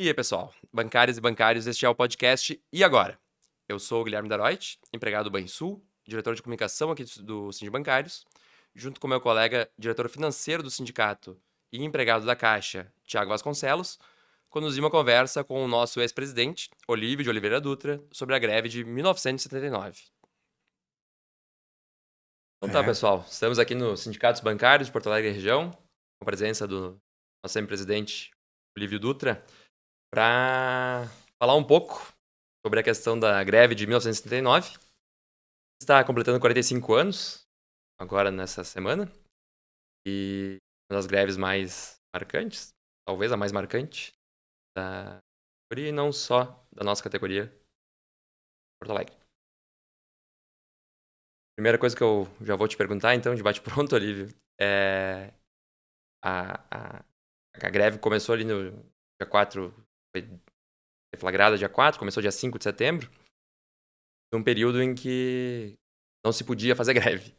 E aí, pessoal? Bancárias e bancários, este é o podcast E Agora? Eu sou o Guilherme Daroit, empregado do Banrisul, diretor de comunicação aqui do Sindi Bancários, junto com meu colega, diretor financeiro do sindicato e empregado da Caixa, Tiago Vasconcelos, conduzi uma conversa com o nosso ex-presidente, Olívio de Oliveira Dutra, sobre a greve de 1979. Então tá, É, pessoal, estamos aqui no Sindicatos Bancários de Porto Alegre e região, com a presença do nosso ex-presidente, Olívio Dutra, para falar um pouco sobre a questão da greve de 1979. Está completando 45 anos, agora nessa semana, e uma das greves mais marcantes, talvez a mais marcante, da categoria e não só da nossa categoria, Porto Alegre. Primeira coisa que eu já vou te perguntar, então, de bate-pronto, Olívio, é a, a, a greve começou ali no dia 4, foi deflagrada dia 4, começou dia 5 de setembro, num período em que não se podia fazer greve.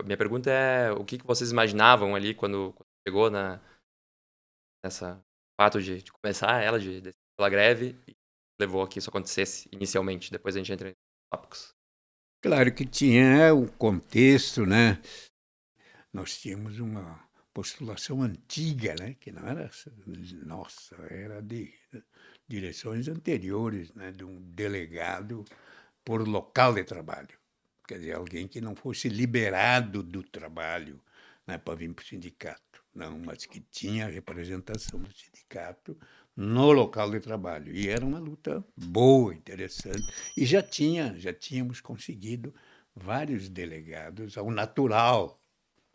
Minha pergunta é, o que vocês imaginavam ali quando chegou nessa fato de começar ela, pela greve, e levou a que isso acontecesse inicialmente, depois a gente entra em tópicos. claro que tinha o contexto, né? Nós tínhamos uma postulação antiga, né? Que não era nossa, era de direções anteriores, né? De um delegado por local de trabalho. Quer dizer, alguém que não fosse liberado do trabalho, né, para vir para o sindicato. Não, mas que tinha representação do sindicato no local de trabalho. E era uma luta boa, interessante. E já tínhamos conseguido vários delegados ao natural.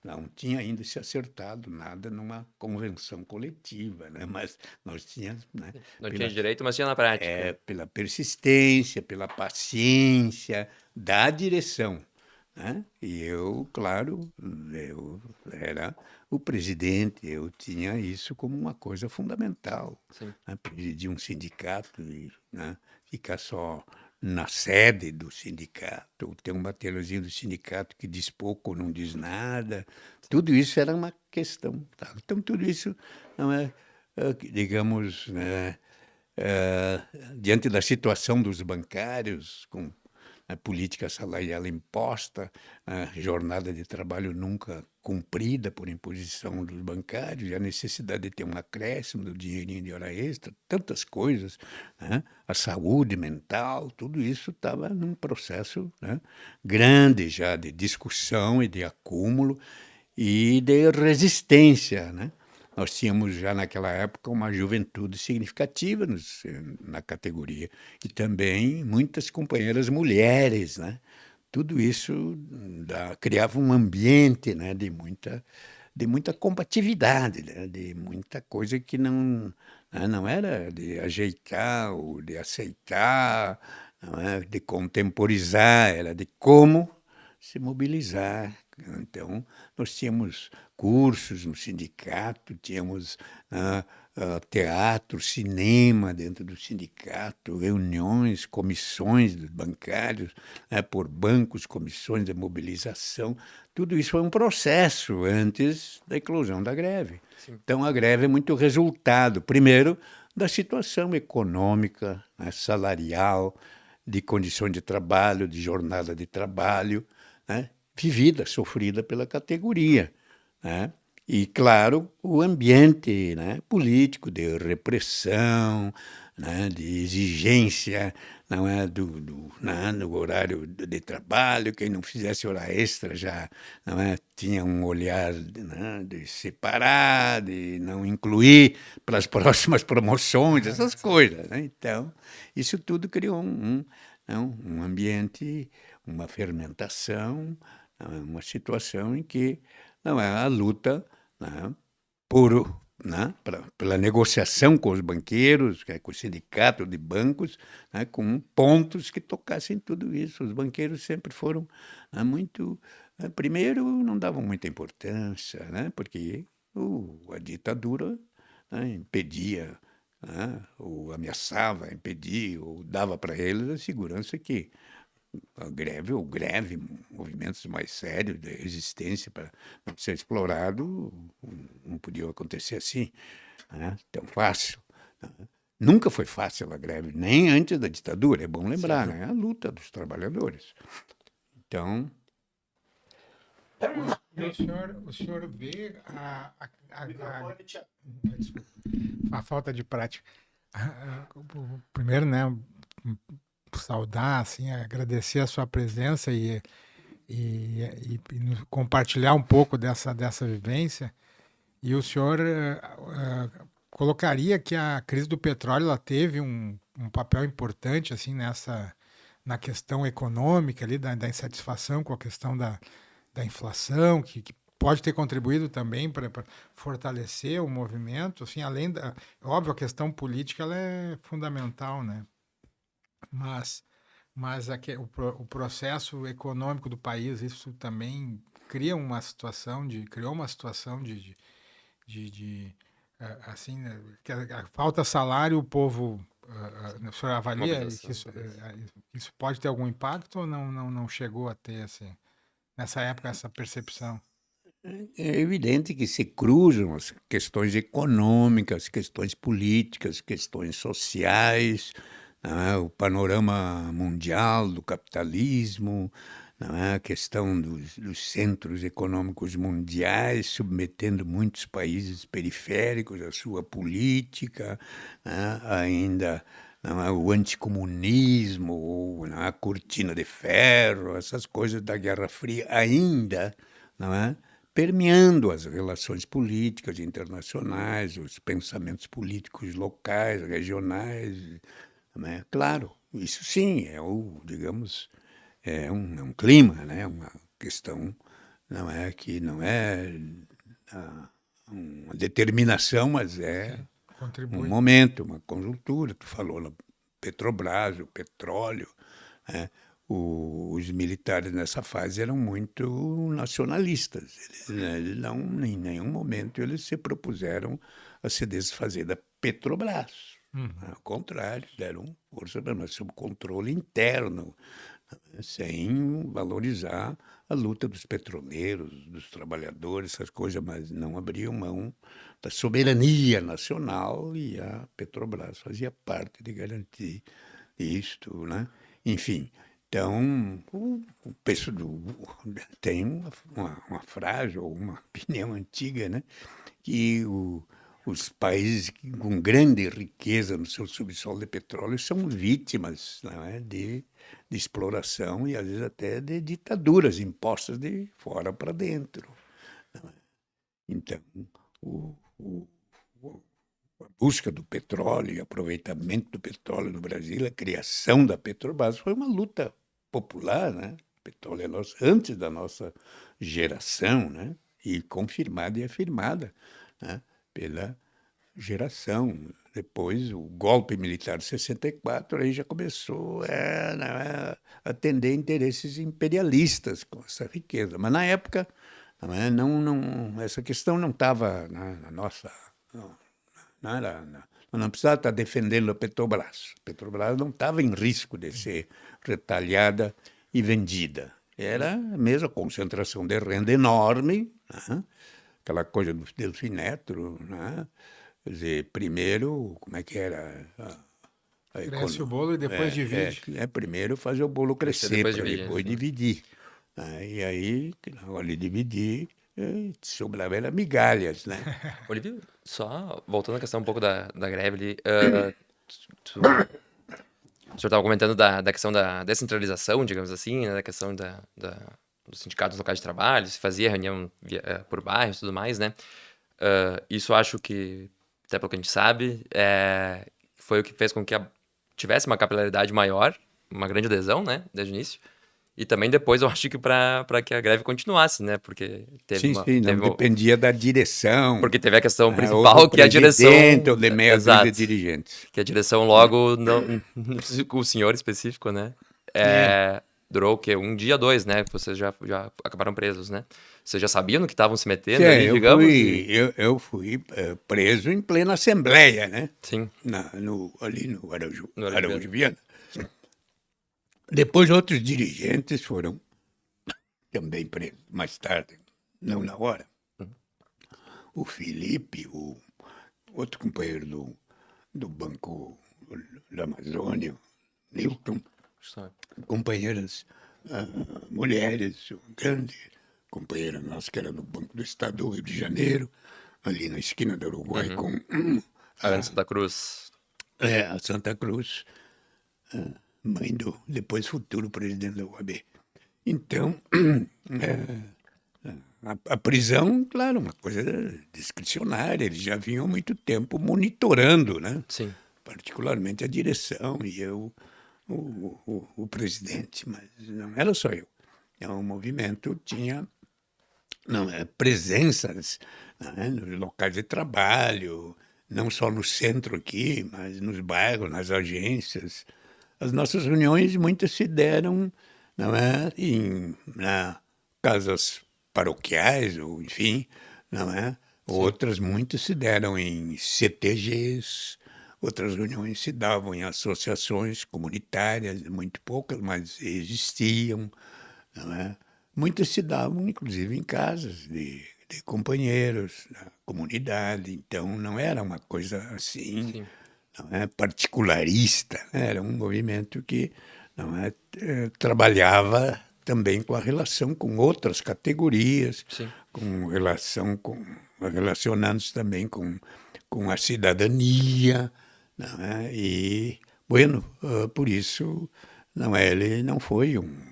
Não tinha ainda se acertado nada numa convenção coletiva, né? Mas nós tínhamos, né, Não tinha pela direito, mas tinha na prática. pela persistência, pela paciência da direção, né? E eu, claro, eu era o presidente, eu tinha isso como uma coisa fundamental, Sim. né? Presidir um sindicato e, né, ficar só na sede do sindicato, ter um batelãozinho do sindicato que diz pouco ou não diz nada, tudo isso era uma questão. Tá? Então, tudo isso não é, digamos, né, eh, diante da situação dos bancários, com a política salarial imposta, a jornada de trabalho nunca cumprida por imposição dos bancários, e a necessidade de ter um acréscimo do dinheirinho de hora extra, tantas coisas, né? A saúde mental, tudo isso estava num processo, né, grande já de discussão e de acúmulo e de resistência, né? Nós tínhamos já naquela época uma juventude significativa na categoria e também muitas companheiras mulheres, né? Tudo isso criava um ambiente, né, de muita combatividade, né, de muita coisa que não, né, não era de ajeitar ou de aceitar, não é, de contemporizar, era de como se mobilizar. Então, nós tínhamos cursos no sindicato, tínhamos teatro, cinema dentro do sindicato, reuniões, comissões dos bancários, né, por bancos, comissões de mobilização. Tudo isso foi um processo antes da eclosão da greve. Sim. Então, a greve é muito resultado, primeiro, da situação econômica, né, salarial, de condições de trabalho, de jornada de trabalho, né, vivida, sofrida pela categoria, né? E, claro, o ambiente, né, político de repressão, né, de exigência, não é, do horário de trabalho, quem não fizesse hora extra já, não é, tinha um olhar, né, de separar, de não incluir para as próximas promoções, essas coisas, né? Então, isso tudo criou um ambiente, uma fermentação, uma situação em que não é a luta, né, por, né, pela negociação com os banqueiros, com o sindicato de bancos, né, com pontos que tocassem tudo isso. Os banqueiros sempre foram, né, muito. Primeiro, não davam muita importância, né, porque a ditadura, né, impedia, né, ou ameaçava impedir, ou dava para eles a segurança que a greve ou greve, movimentos mais sérios de resistência para não ser explorado, não podia acontecer assim, né, tão fácil. Né? Nunca foi fácil a greve, nem antes da ditadura, é bom lembrar, Sim. né? A luta dos trabalhadores. Então, E o senhor vê desculpa, a falta de prática. Primeiro, né, saudar, assim, agradecer a sua presença e compartilhar um pouco dessa vivência. E o senhor colocaria que a crise do petróleo ela teve um papel importante assim na questão econômica ali da insatisfação com a questão da inflação, que pode ter contribuído também para fortalecer o movimento, assim, além da, óbvio, a questão política ela é fundamental, né? Mas o processo econômico do país, isso também criou uma situação assim, né, que falta salário, o povo, o senhor avalia que Mobilização, talvez. isso pode ter algum impacto ou não chegou a ter, assim, nessa época, essa percepção? é evidente que se cruzam as questões econômicas, questões políticas, questões sociais, não é? O panorama mundial do capitalismo, não é? A questão dos centros econômicos mundiais submetendo muitos países periféricos à sua política, né? Ainda não é? O anticomunismo, ou, não é? A cortina de ferro, essas coisas da Guerra Fria ainda, não é? Permeando as relações políticas internacionais, os pensamentos políticos locais, regionais, né? Claro, isso sim é digamos, é um clima, né? Uma questão, não é que não é uma determinação, mas é Sim, um contribui. momento, uma conjuntura. Tu falou lá, Petrobras, o petróleo, né? Os militares nessa fase eram muito nacionalistas. Eles não, em nenhum momento eles se propuseram a se desfazer da Petrobras. Uhum. Ao contrário, deram força para nós, sob controle interno, sem valorizar a luta dos petroleiros, dos trabalhadores, essas coisas, mas não abriam mão da soberania nacional e a Petrobras fazia parte de garantir isto, né? Enfim, então, tem uma frase ou uma opinião antiga, né? Que os países com grande riqueza no seu subsolo de petróleo são vítimas, não é, de exploração e às vezes até de ditaduras impostas de fora para dentro. Então, o, o, a busca do petróleo e aproveitamento do petróleo no Brasil, a criação da Petrobras foi uma luta popular, né? O petróleo é nosso, antes da nossa geração, né? E confirmada e afirmada, né? Pela geração. Depois, o golpe militar de 64, aí já começou a atender interesses imperialistas com essa riqueza. Mas, na época, essa questão não estava na nossa... Não, não precisava estar defendendo a Petrobras. A Petrobras não estava em risco de ser retalhada e vendida. Era mesmo a concentração de renda enorme, né? Aquela coisa do Delfim Neto, né? Quer dizer, primeiro, como é que era? Cresce o bolo e depois divide. Primeiro fazer o bolo Crescer crescer, depois para dividir, depois sim. dividir. E aí, na hora de dividir, sobrava era migalhas, né? Olívio, só voltando à questão um pouco da greve ali, o senhor estava comentando da questão da descentralização, digamos assim, né, da questão dos sindicatos locais de trabalho, se fazia reunião por bairros e tudo mais, né? Isso acho que, até pelo que a gente sabe, foi o que fez com que tivesse uma capilaridade maior, uma grande adesão, né, desde o início. E também depois eu acho que para que a greve continuasse, né? Porque Sim, sim, não dependia da direção, porque teve a questão né? Houve o principal, que é a presidente ou direção. de meia dúzia de Exato. dirigentes. Que a direção Né? logo, não, o senhor específico, né? É, Durou o quê? Um dia, dois, né? Que vocês já acabaram presos, né? Vocês já sabiam no que estavam se metendo ali, eu digamos? fui, eu fui preso em plena Assembleia, né? Sim, Ali no Araújo, no Araújo Araújo Viana. Viana. Depois outros dirigentes foram também presos, mais tarde, não na hora. O Felipe, o outro companheiro do Banco da Amazônia, Newton, Só. companheiras mulheres, grande companheira nossa que era do Banco do Estado do Rio de Janeiro, ali na esquina do Uruguai Uhum. com Ana Santa Cruz. a Santa Cruz, mãe do depois futuro presidente da UAB. Então, a prisão, claro, uma coisa discricionária, eles já vinham há muito tempo monitorando, né? Sim. Particularmente a direção e eu, o presidente, mas não era só eu. O movimento tinha presenças, né, nos locais de trabalho, não só no centro aqui, mas nos bairros, nas agências. As nossas reuniões muitas se deram, não é, em casas paroquiais, ou enfim, não é? Outras muitas se deram em CTGs, outras reuniões se davam em associações comunitárias, muito poucas, mas existiam, não é? Muitas se davam, inclusive, em casas de companheiros, da comunidade, então não era uma coisa assim, Sim. não é particularista, né? Era um movimento que não é, trabalhava também com a relação com outras categorias, Sim. com relação com relacionando-se também com a cidadania, não é? E bueno, por isso não é, ele não foi um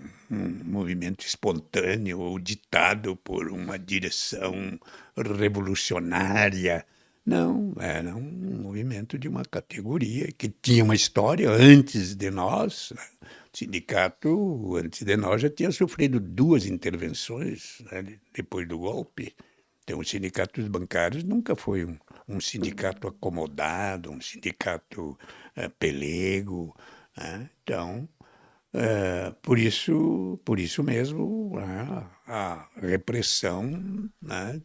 movimento espontâneo ou ditado por uma direção revolucionária. Não, era um movimento de uma categoria que tinha uma história antes de nós, né? O sindicato, antes de nós, já tinha sofrido 2 intervenções, né, depois do golpe. Então, o sindicato dos bancários nunca foi um sindicato acomodado, um sindicato pelego, né? Então, por isso mesmo, a repressão, né,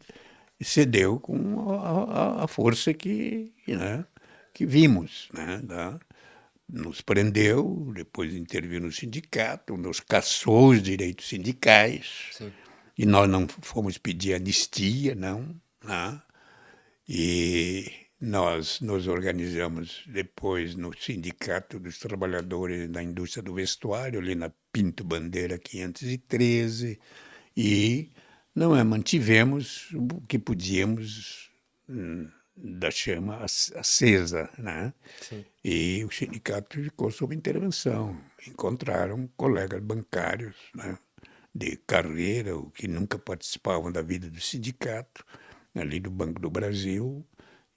cedeu com a força que vimos, né, nos prendeu, depois interviu no sindicato, nos cassou os direitos sindicais, Sim. e nós não fomos pedir anistia, não, né? E nós nos organizamos depois no Sindicato dos Trabalhadores da Indústria do Vestuário, ali na Pinto Bandeira 513, e mantivemos o que podíamos da chama acesa, né? Sim. E o sindicato ficou sob intervenção. Encontraram colegas bancários, né, de carreira, ou que nunca participavam da vida do sindicato, ali do Banco do Brasil,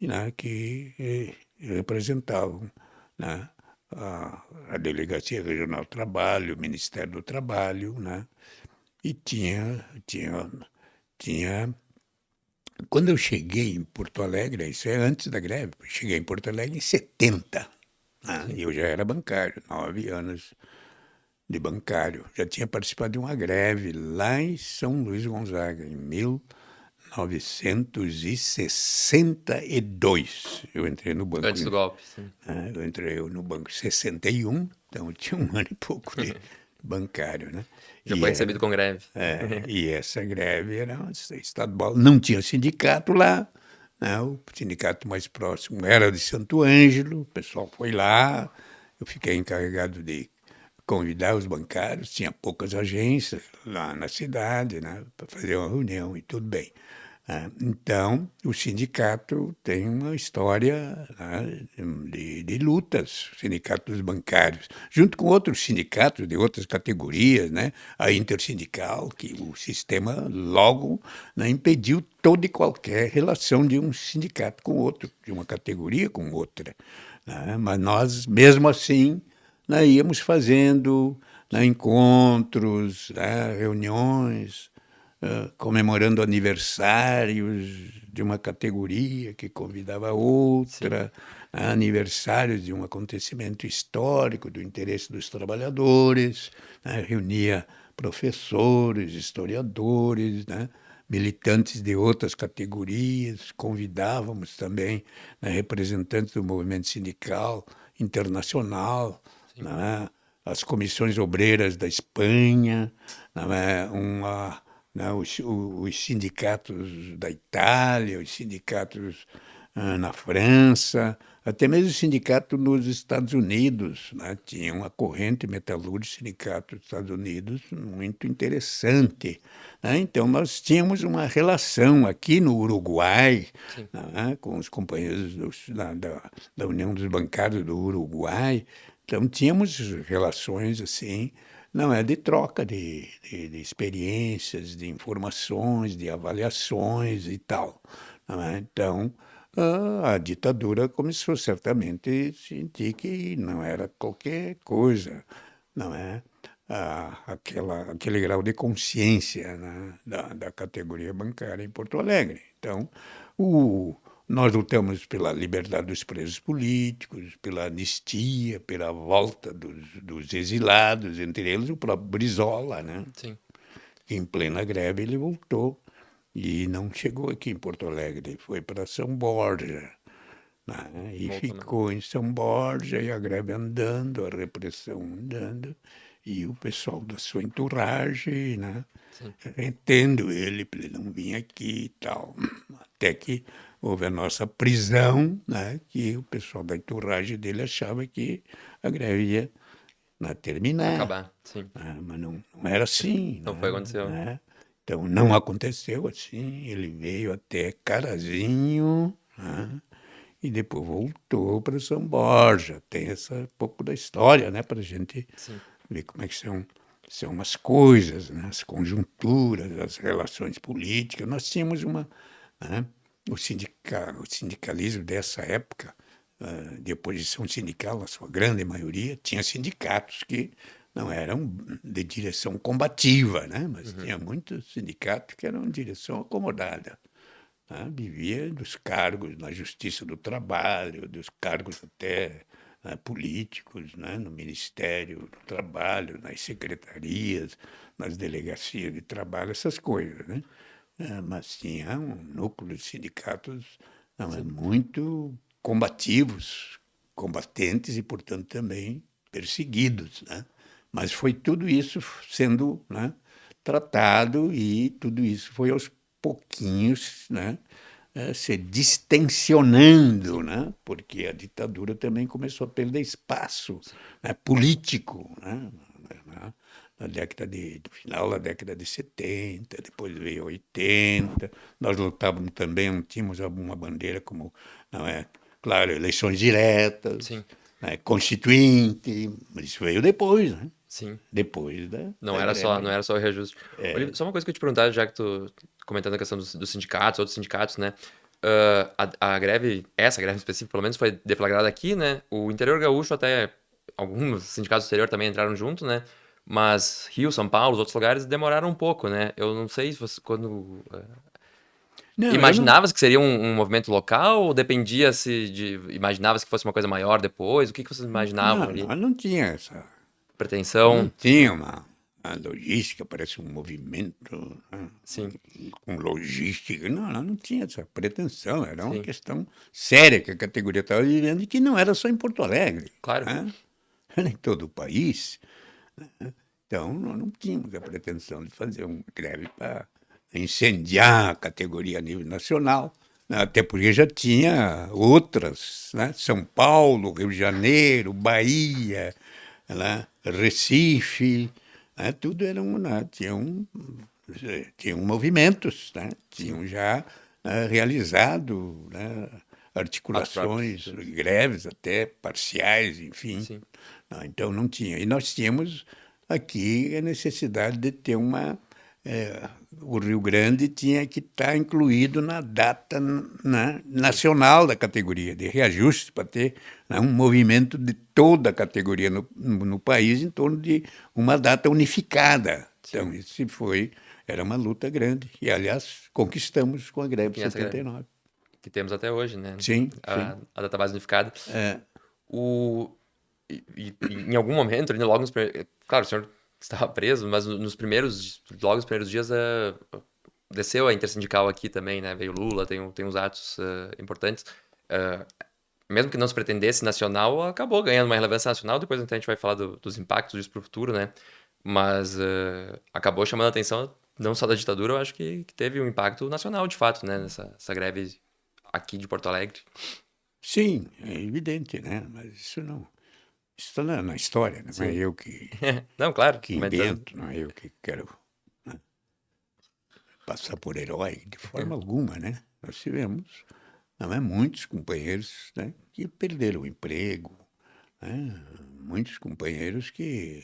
e, né, que representavam, né, a Delegacia Regional do Trabalho, o Ministério do Trabalho, né, e tinha. Quando eu cheguei em Porto Alegre, isso é antes da greve, eu cheguei em Porto Alegre em 70, né, e eu já era bancário, 9 anos de bancário. Já tinha participado de uma greve lá em São Luís Gonzaga, em 1962. Eu entrei no banco. Antes do golpe, sim. Eu entrei no banco em 61, então eu tinha 1 ano e pouco de bancário, né? Já foi recebido com greve. E essa greve era estadual. Não tinha sindicato lá, né? O sindicato mais próximo era de Santo Ângelo, o pessoal foi lá, eu fiquei encarregado de convidar os bancários, tinha poucas agências lá na cidade, né, para fazer uma reunião e tudo bem. Então, o sindicato tem uma história, né, de lutas, o sindicato dos bancários, junto com outros sindicatos de outras categorias, né, a intersindical, que o sistema logo, né, impediu toda e qualquer relação de um sindicato com outro, de uma categoria com outra, né, mas nós, mesmo assim, íamos fazendo, né, encontros, né, reuniões, comemorando aniversários de uma categoria que convidava outra, aniversários de um acontecimento histórico do interesse dos trabalhadores, né, reunia professores, historiadores, né, militantes de outras categorias, convidávamos também, né, representantes do movimento sindical internacional, né, as comissões obreiras da Espanha, né, os sindicatos da Itália, os sindicatos na França, até mesmo o sindicato nos Estados Unidos, né? Tinha uma corrente metalúrgica sindicato dos Estados Unidos muito interessante, né? Então, nós tínhamos uma relação aqui no Uruguai, Sim. né? Com os companheiros da União dos Bancários do Uruguai. Então, tínhamos relações assim, não é de troca de experiências, de informações, de avaliações e tal. Não é? Então, a ditadura começou certamente a sentir que não era qualquer coisa, não é? Aquele grau de consciência, né, da categoria bancária em Porto Alegre. Então, nós lutamos pela liberdade dos presos políticos, pela anistia, pela volta dos exilados, entre eles o próprio Brizola, né? Sim. Em plena greve ele voltou e não chegou aqui em Porto Alegre, foi para São Borja, né? E Voltou, né? ficou em São Borja e a greve andando, a repressão andando e o pessoal da sua entourage, né? Sim. Retendo ele para ele não vir aqui e tal, até que houve a nossa prisão, né? Que o pessoal da entourage dele achava que a greve ia, né, terminar. Acabar, sim. Mas não era assim, Não foi o que aconteceu. né? Então, não aconteceu assim. Ele veio até Carazinho, né? E depois voltou para São Borja. Tem pouco da história, né? Para a gente Sim. ver como é que são as coisas, né? As conjunturas, as relações políticas. Nós tínhamos né? O sindicalismo dessa época, de oposição sindical, na sua grande maioria, tinha sindicatos que não eram de direção combativa, né? Mas tinha muitos sindicatos que eram de direção acomodada. Né? Vivia dos cargos na Justiça do Trabalho, dos cargos até políticos, né? No Ministério do Trabalho, nas secretarias, nas delegacias de trabalho, essas coisas, né? Mas tinha um núcleo de sindicatos muito combativos, combatentes e, portanto, também perseguidos, né? Mas foi tudo isso sendo, né, tratado e tudo isso foi aos pouquinhos, né, se distensionando, né? Porque a ditadura também começou a perder espaço, né, político, né? Na no final da década de 70, depois veio 80, nós lutávamos também, não tínhamos alguma bandeira como, não é, claro, eleições diretas, Sim. né, constituinte, mas isso veio depois, né? Sim. Depois da Não greve. era só o reajuste. Olívio, só uma coisa que eu te perguntar, já que tu comentando a questão dos sindicatos, outros sindicatos, né? A greve, essa greve específica, pelo menos, foi deflagrada aqui, né? O interior gaúcho, até alguns sindicatos do exterior também entraram junto, né? Mas Rio, São Paulo, os outros lugares demoraram um pouco, né? Eu não sei se você, quando... Não, eu não, Imaginavas que seria um movimento local ou dependia-se de... Imaginavas que fosse uma coisa maior depois? O que vocês imaginavam não, ali? nós não tinha essa, não Pretensão? tinha uma logística, parece um movimento, né, Sim, com logística. Não, não tinha essa pretensão. Era uma sim. questão séria que a categoria estava vivendo e que não era só em Porto Alegre, Claro. né? Era em todo o país. Né? Então, nós não tínhamos a pretensão de fazer uma greve para incendiar a categoria a nível nacional, né? Até porque já tinha outras, né? São Paulo, Rio de Janeiro, Bahia, né? Recife, né? Tudo era né? Tinham movimentos, né? Tinham já realizado, né, Atos articulações, próprios. greves até parciais, enfim. Sim. Então não tinha. E nós tínhamos aqui a necessidade de ter o Rio Grande tinha que estar incluído na data, né, nacional da categoria, de reajuste, para ter, né, um movimento de toda a categoria no país em torno de uma data unificada. Então, isso era uma luta grande. E, aliás, conquistamos com a greve de E essa greve 79. que temos até hoje, né? Sim, sim. A data base unificada. O, em algum momento, ali, logo nos primeiros... Claro, o senhor estava preso, mas logo nos primeiros dias, desceu a intersindical aqui também, né? Veio Lula, tem uns atos importantes. Mesmo que não se pretendesse nacional, acabou ganhando uma relevância nacional. Depois então, a gente vai falar dos impactos disso para o futuro, né? Mas acabou chamando a atenção não só da ditadura, eu acho que teve um impacto nacional, de fato, né? Nessa greve aqui de Porto Alegre. Sim, é evidente, né? Mas isso está na história, não é Sim. eu que Não, claro, que comentando. invento, não é eu que quero, né, passar por herói, de forma alguma, né? Nós tivemos, não é, muitos companheiros, né, que perderam o emprego, né? Muitos companheiros que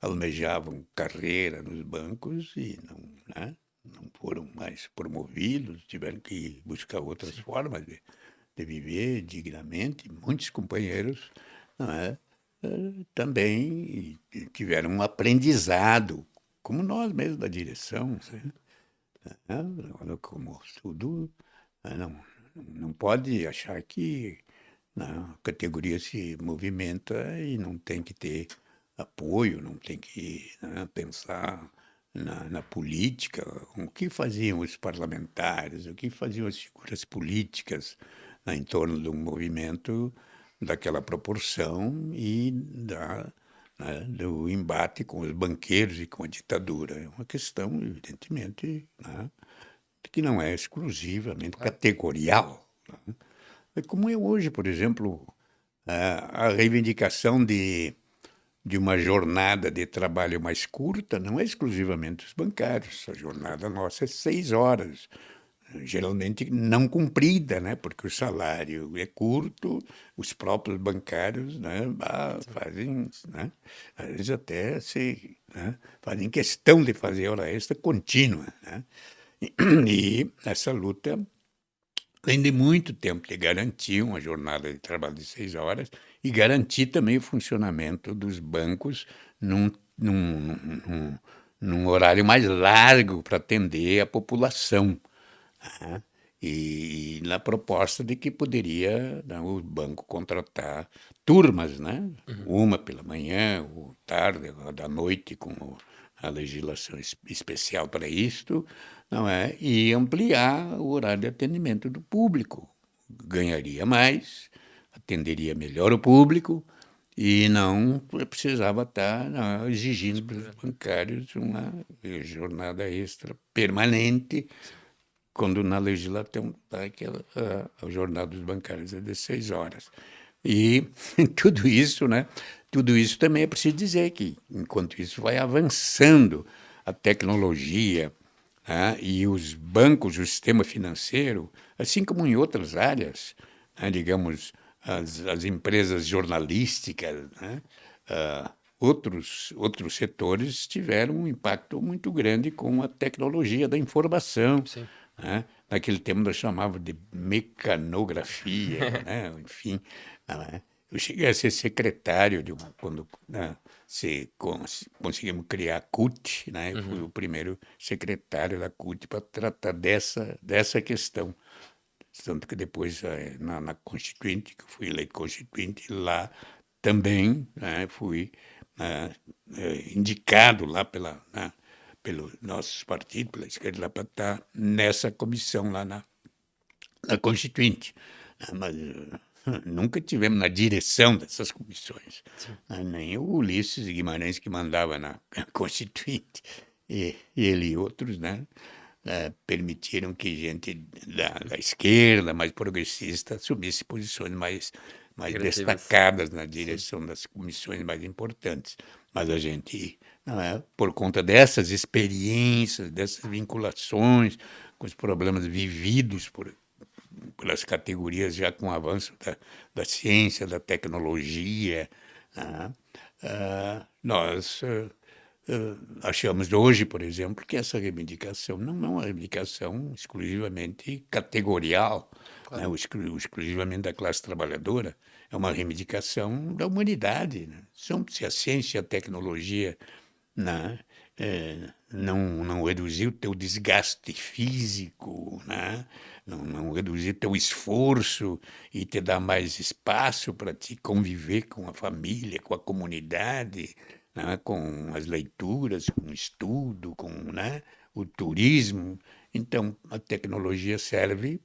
almejavam carreira nos bancos e não, né, não foram mais promovidos, tiveram que buscar outras formas de viver dignamente. Muitos companheiros, não é, também tiveram um aprendizado, como nós mesmos da direção, né? Como tudo, não pode achar que a categoria se movimenta e não tem que ter apoio, não tem que, né, pensar na política. O que faziam os parlamentares, o que faziam as figuras políticas, né, em torno de um movimento daquela proporção e né, do embate com os banqueiros e com a ditadura. É uma questão, evidentemente, né, que não é exclusivamente categorial, né? É como é hoje, por exemplo, a reivindicação de uma jornada de trabalho mais curta não é exclusivamente dos bancários. A jornada nossa é 6 horas, geralmente não cumprida, né? Porque o salário é curto, os próprios bancários, né, fazem, né, às vezes até né, fazem questão de fazer hora extra contínua, né? E essa luta vem de muito tempo de garantir uma jornada de trabalho de 6 horas e garantir também o funcionamento dos bancos num, num, num, num horário mais largo para atender a população, né? E na proposta de que poderia, né, o banco contratar turmas, né? Uma pela manhã, ou tarde, ou da noite, com a legislação especial para isto, não é? E ampliar o horário de atendimento do público. Ganharia mais, atenderia melhor o público e não precisava estar, não, exigindo dos bancários uma jornada extra permanente, quando na legislação está aquela a jornada dos bancários é de 6 horas. E tudo isso, né? Tudo isso também é preciso dizer que, enquanto isso vai avançando a tecnologia, né, e os bancos, o sistema financeiro, assim como em outras áreas, né, digamos, as empresas jornalísticas, né, outros setores tiveram um impacto muito grande com a tecnologia da informação, Sim. né? Naquele tempo nós chamávamos de mecanografia, né? Enfim, né? Eu cheguei a ser secretário quando, né, conseguimos criar a CUT, né? Eu fui o primeiro secretário da CUT para tratar dessa questão. Tanto que depois, na Constituinte, que eu fui eleito Constituinte, lá também, né, fui, né, indicado lá pelo nosso partido, pela esquerda, lá para estar nessa comissão lá na Constituinte. Mas nunca tivemos na direção dessas comissões. Nem o Ulisses Guimarães, que mandava na Constituinte, e ele e outros, né, permitiram que gente da esquerda, mais progressista, assumisse posições mais Agressivas. destacadas na direção das comissões mais importantes. Mas a gente, não é, por conta dessas experiências, dessas vinculações com os problemas vividos pelas categorias já com o avanço da ciência, da tecnologia, né, nós achamos hoje, por exemplo, que essa reivindicação não é uma reivindicação exclusivamente categorial, né, exclusivamente da classe trabalhadora, é uma reivindicação da humanidade, né? Se a ciência e a tecnologia, né, não reduzir o teu desgaste físico, né, não reduzir teu esforço e te dar mais espaço para te conviver com a família, com a comunidade, né, com as leituras, com o estudo, com, né, o turismo. Então, a tecnologia serve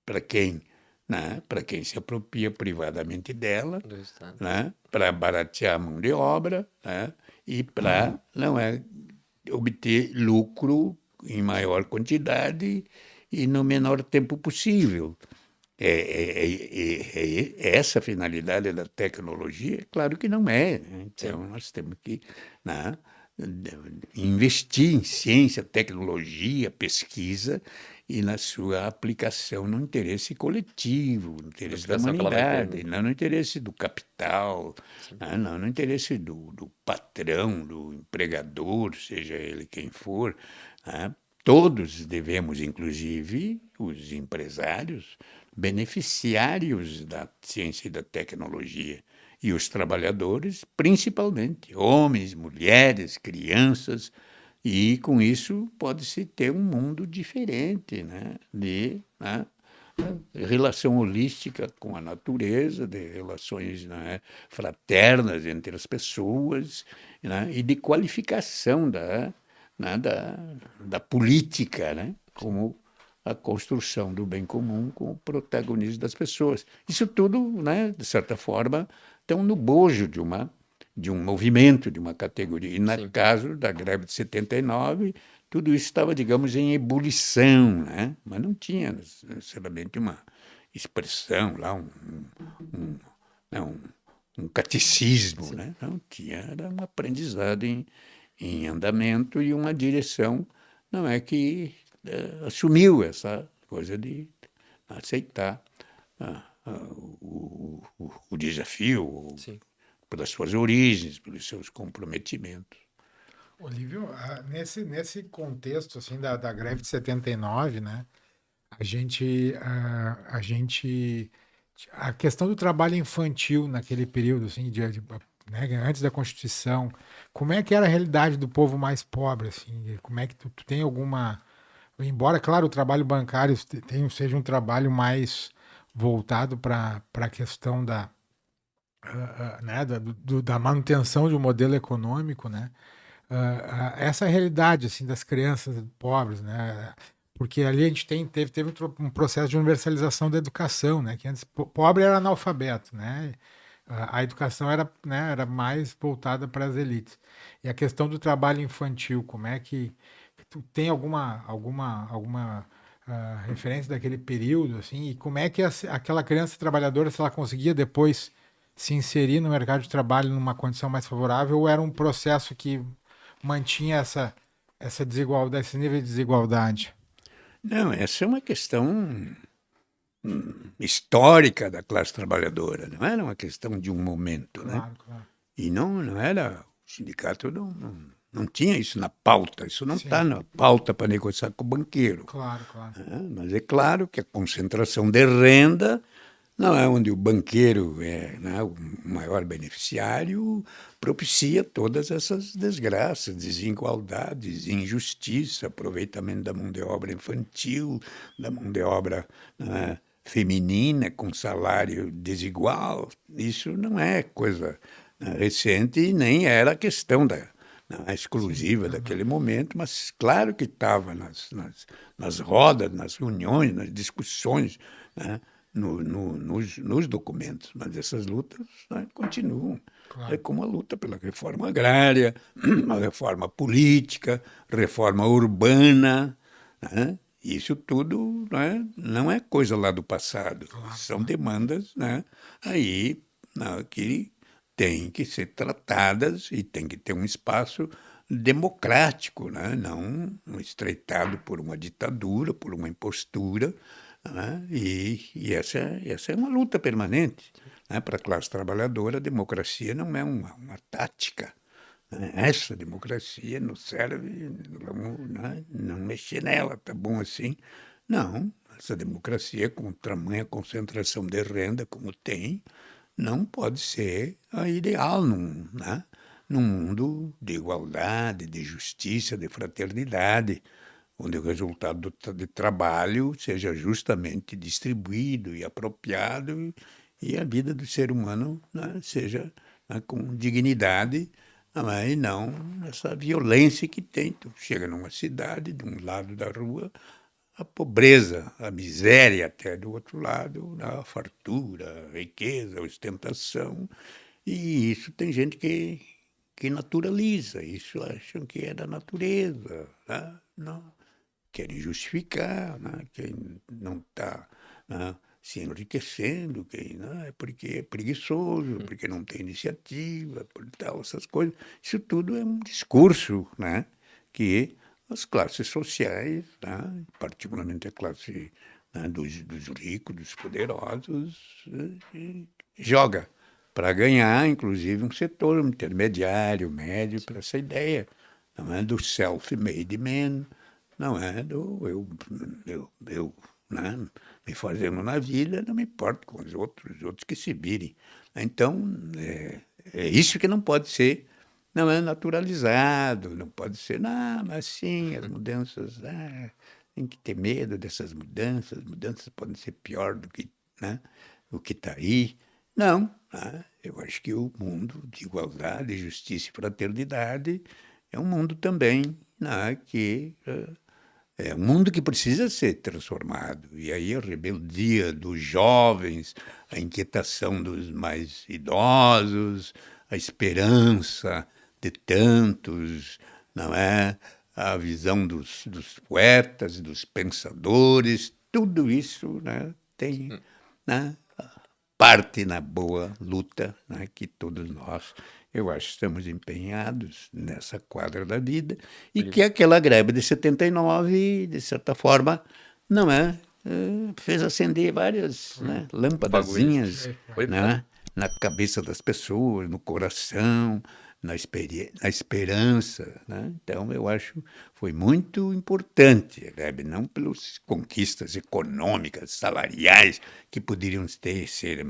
para quem, né, para quem se apropria privadamente dela, Do Estado. né, para baratear a mão de obra, né, e para obter lucro em maior quantidade e no menor tempo possível. É essa a finalidade da tecnologia? Claro que não é, né? Então, nós temos que, né, investir em ciência, tecnologia, pesquisa e na sua aplicação no interesse coletivo, no interesse da Motivação que ela vai ter, humanidade, né? não no interesse do capital, Sim. né, não no interesse do patrão, do empregador, seja ele quem for, né? Todos devemos, inclusive os empresários, beneficiários da ciência e da tecnologia. E os trabalhadores, principalmente, homens, mulheres, crianças, e com isso pode-se ter um mundo diferente, né? Né, relação holística com a natureza, de relações, né, fraternas entre as pessoas, né, e de qualificação né, da política, né, como a construção do bem comum com o protagonismo das pessoas. Isso tudo, né, de certa forma, estão no bojo de um movimento, de uma categoria. E no Sim. caso da greve de 79, tudo isso estava, digamos, em ebulição, né? Mas não tinha necessariamente uma expressão lá, né, um catecismo, né? Não tinha, era um aprendizado em andamento e uma direção, não é que assumiu essa coisa de aceitar o desafio Sim. pelas suas origens, pelos seus comprometimentos. Olívio, nesse contexto assim da greve de 79, né? A questão do trabalho infantil naquele período, assim, né, antes da Constituição, como é que era a realidade do povo mais pobre, assim? Como é que tu tem alguma, embora, claro, o trabalho bancário seja um trabalho mais voltado para a questão né, da manutenção de um modelo econômico, né? Essa é a realidade assim das crianças pobres, né? Porque ali a gente teve um processo de universalização da educação, né? Que antes pobre era analfabeto, né? A educação era, né, era mais voltada para as elites. E a questão do trabalho infantil, como é que tu tem alguma referência daquele período, assim? E como é que aquela criança trabalhadora, se ela conseguia depois se inserir no mercado de trabalho numa condição mais favorável, ou era um processo que mantinha essa desigualdade, esse nível de desigualdade? Não, essa é uma questão histórica da classe trabalhadora, não era uma questão de um momento, né? Claro, claro. E não era, o sindicato não tinha isso na pauta, isso não está Sim, na pauta para negociar com o banqueiro. claro, claro. Mas é claro que a concentração de renda não é onde o banqueiro é, né, o maior beneficiário, propicia todas essas desgraças, desigualdades, injustiça, aproveitamento da mão de obra infantil, da mão de obra, né, feminina com salário desigual. Isso não é coisa, né, recente e nem era questão Sim, exclusiva daquele verdade. momento, mas claro que estava nas rodas, nas reuniões, nas discussões, né, nos documentos, mas essas lutas, né, continuam. É Claro. como a luta pela reforma agrária, a reforma política, reforma urbana, né? Isso tudo, né, não é coisa lá do passado, Claro, são claro. demandas, né, aí, né, que têm que ser tratadas e tem que ter um espaço democrático, né, não estreitado por uma ditadura, por uma impostura, né, e essa é uma luta permanente, né, para a classe trabalhadora. A democracia não é uma tática, né? Essa democracia nos serve, vamos, né, não mexer nela, tá bom assim? Não, essa democracia com tamanha concentração de renda como tem, não pode ser a ideal né, num mundo de igualdade, de justiça, de fraternidade, onde o resultado de trabalho seja justamente distribuído e apropriado e a vida do ser humano, né, seja, né, com dignidade, e não essa violência que tem. Tu chega numa cidade, de um lado da rua, a pobreza, a miséria até do outro lado, a fartura, a riqueza, a ostentação, e isso tem gente que naturaliza, isso acham que é da natureza, né? Não, querem justificar, né? Quem não está, né, se enriquecendo, porque é preguiçoso, porque não tem iniciativa, por tal, essas coisas. Isso tudo é um discurso, né, que as classes sociais, né, particularmente a classe, né, dos ricos, dos poderosos, joga para ganhar, inclusive, um setor intermediário, médio, para essa ideia, não é do self-made man, não é do eu né, me fazendo na vida, não me importo com os outros que se virem. Então, é isso que não pode ser, não é naturalizado, não pode ser, não, mas sim, as mudanças, tem que ter medo dessas mudanças podem ser pior do que, né, o que está aí. Não, né, eu acho que o mundo de igualdade, justiça e fraternidade é um mundo também, né, que é um mundo que precisa ser transformado. E aí a rebeldia dos jovens, a inquietação dos mais idosos, a esperança de tantos, não é? A visão dos poetas, dos pensadores, tudo isso, né, tem, né, parte na boa luta, né, que todos nós, eu acho, estamos empenhados nessa quadra da vida, e que aquela greve de 79, de certa forma, não é, fez acender várias, né, lâmpadazinhas, Foi, né, na cabeça das pessoas, no coração, na esperança, né? Então, eu acho foi muito importante a greve, não pelas conquistas econômicas, salariais, que poderiam ser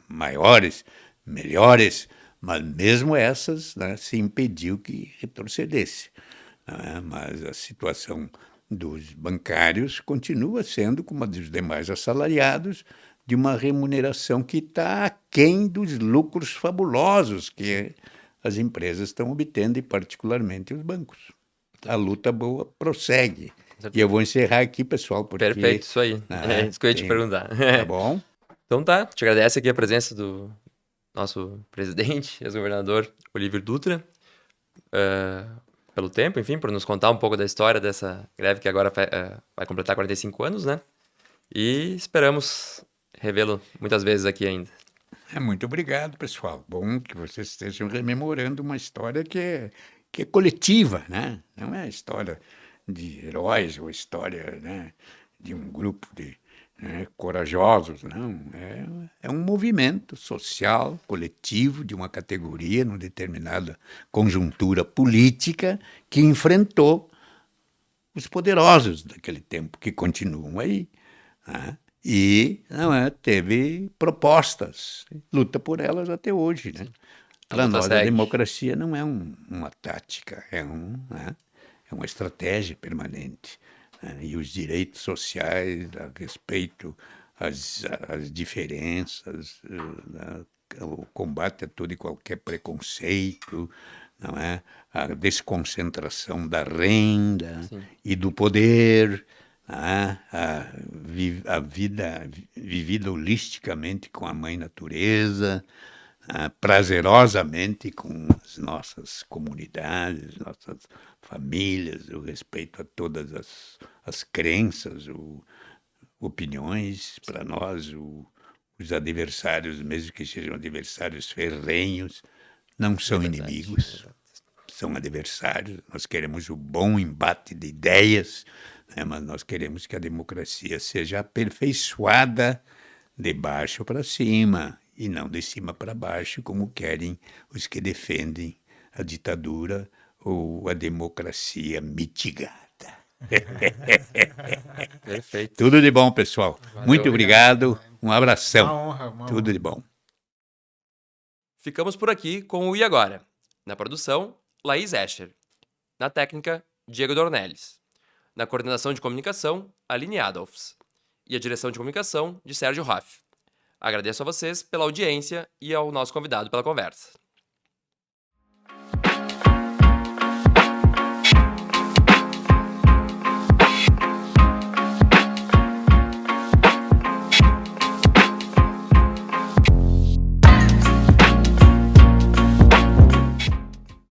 maiores, melhores, mas mesmo essas, né, se impediu que retrocedesse, né? Mas a situação dos bancários continua sendo, como a dos demais assalariados, de uma remuneração que está aquém dos lucros fabulosos que as empresas estão obtendo, e particularmente os bancos. A luta boa prossegue. E eu vou encerrar aqui, pessoal, porque... Perfeito, isso aí. É isso que eu ia te perguntar. Tá bom? Então tá, te agradece aqui a presença do nosso presidente, ex-governador Olívio Dutra, pelo tempo, enfim, por nos contar um pouco da história dessa greve que agora vai completar 45 anos, né? E esperamos revê-lo muitas vezes aqui ainda. Muito obrigado, pessoal. Bom que vocês estejam rememorando uma história que é coletiva, né? Não é história de heróis ou história, né, de um grupo de, né, corajosos, não. É um movimento social, coletivo, de uma categoria, numa determinada conjuntura política, que enfrentou os poderosos daquele tempo, que continuam aí, né? E não teve propostas, luta por elas até hoje, né? Para nós, a democracia não é uma tática, é uma estratégia permanente, né? E os direitos sociais, a respeito às diferenças, né? O combate a todo e qualquer preconceito, não é? A desconcentração da renda, sim, e do poder, a vida vivida holisticamente com a mãe natureza, prazerosamente com as nossas comunidades, nossas famílias, o respeito a todas as crenças, opiniões. Para nós, os adversários, mesmo que sejam adversários ferrenhos, não são inimigos, são adversários. Nós queremos o bom embate de ideias, né, mas nós queremos que a democracia seja aperfeiçoada de baixo para cima, e não de cima para baixo, como querem os que defendem a ditadura ou a democracia mitigada. Perfeito. Tudo de bom, pessoal. Valeu, muito obrigado. Um abração. Uma honra. Tudo de bom. Ficamos por aqui com o E Agora. Na produção, Laís Escher. Na técnica, Diego Dornelles. Na coordenação de comunicação, Aline Adolfs. E a direção de comunicação, de Sérgio Raff. Agradeço a vocês pela audiência e ao nosso convidado pela conversa.